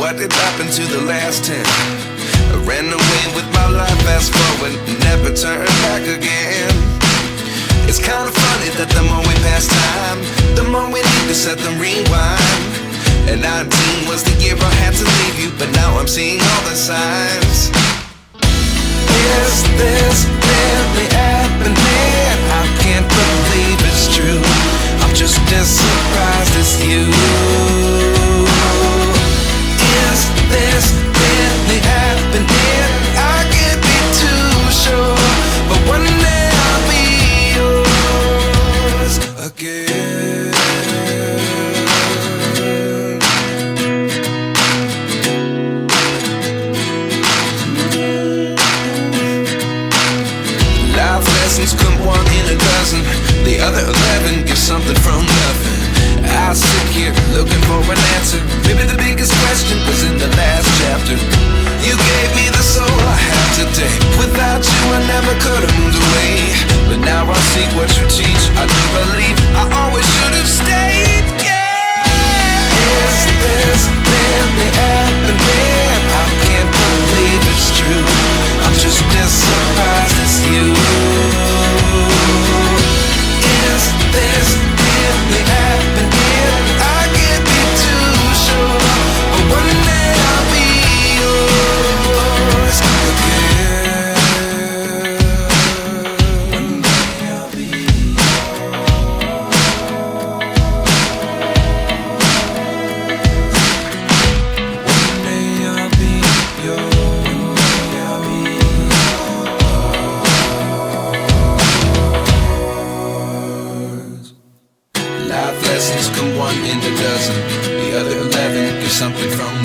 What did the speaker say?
what did happen to the last 10? I ran away with my life, fast forward, never turn back again. It's kinda funny that the more we pass time, the more we need to set them rewind. And 19 was the year I had to leave you, but now I'm seeing all the signs. Is this really happening? I can't believe it's true. I'm just as surprised as you. Is this really happening? I can't be too sure, but one day I'll be yours again. Life lessons come one in a dozen. The other 11 give something from nothing. I sit here looking for an answer. Maybe the biggest question was in the last chapter. You gave me the soul I have today. Without you I never could have moved away. But now I see what you teach. I do believe I always should have stayed. Yeah. Is this really happening? I can't believe it's true. I'm just as surprised as you. Is this really happening? I can't be too sure, but one day I'll be yours again. One day I'll be One day I'll be yours. One day I'll be yours. Life lessons come one in a dozen. The other 11 give something from